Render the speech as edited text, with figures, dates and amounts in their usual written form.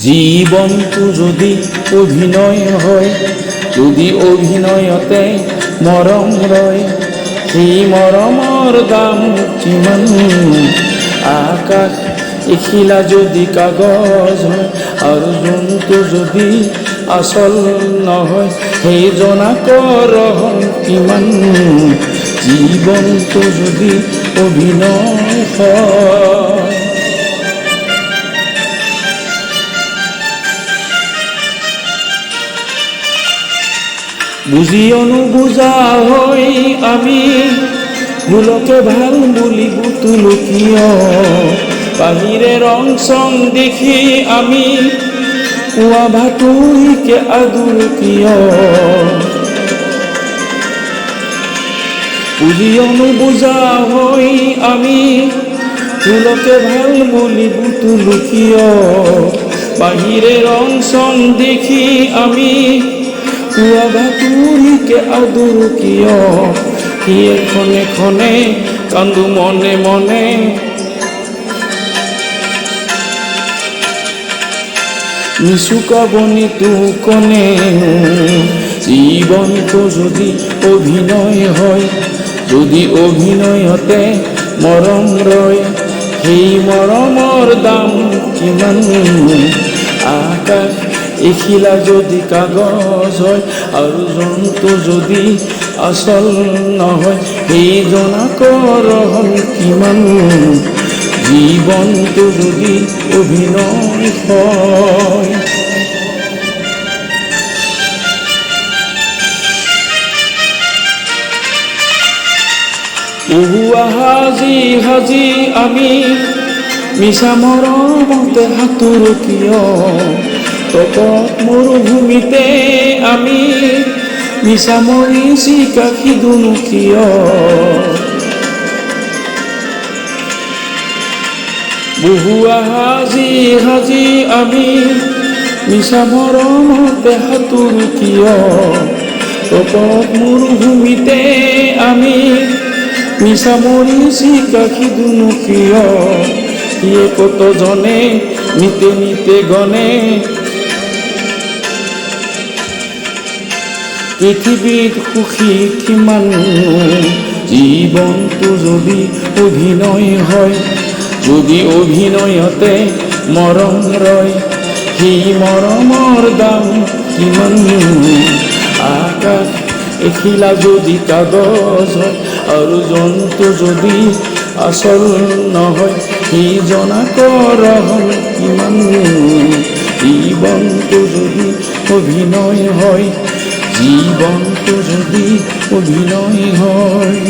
জীৱনটো যদি অভিনয় হয়, যদি অভিনয়তে মৰম ৰয়, সেই মৰমৰ দাম কিমান? আকাশ এখিলা যদি কাগজ হয়, আৰু যোনটো যদি আচল নহয়, সেই জনাকৰ কিমান? জীৱনটো যদি অভিনয় হয়। বুজিও নুবুজা হৈ আমি ভুলকে ভাল বুলি বুতুলো কিয়? বাহিৰে ৰং চং দেখি আমি কোৱা ভাতুৰিকে আদুৰ কিয়? বুজিও নুবুজা হৈ আমি ভুলকে ভাল বুলি বুতুলো কিয়? বাহিৰে ৰং চং দেখি আমি কোৱা ভাতুৰিকে আদুৰ কিয়? সিয়ে ক্ষণে ক্ষণে কান্দো মনে মনে, নিচুকাবনি তোকনে। জীৱনটো যদি অভিনয় হয়, যদি অভিনয়তে মৰম ৰয়, সেই মৰমৰ দাম কিমান? আকাশ এখিলা যদি কাগজ হয়, আৰু যোনটো যদি আচল নহয়, সেই জনাকৰ কিমান? জীৱনটো যদি অভিনয় হয়। বহুৱা সাজি সাজি আমি মিছা মৰমতে সাঁতোৰো কিয়? তপত মৰুভূমিতে আমি মিছা মৰীচিকা সিদোনো কিয়? বহুৱা সাজি সাজি আমি মিছা মৰমতে সাঁতোৰো কিয়? তপত মৰুভূমিতে আমি মিছা মৰীচিকা সিদোনো কিয়? সিয়ে কতজনে নিতে নিতে গণে পৃথিৱীত সুখী কিমান? জীৱনটো যদি অভিনয় হয়, যদি অভিনয়তে মৰম ৰয়, সেই মৰমৰ দাম কিমান? আকাশ এখিলা যদি কাগজ হয়, আৰু জন্তু যদি আচল নহয়, সেই জনাকৰ কিমান? জীৱনটো যদি অভিনয় হয়, জীৱনটো যদি অভিনয় হয়।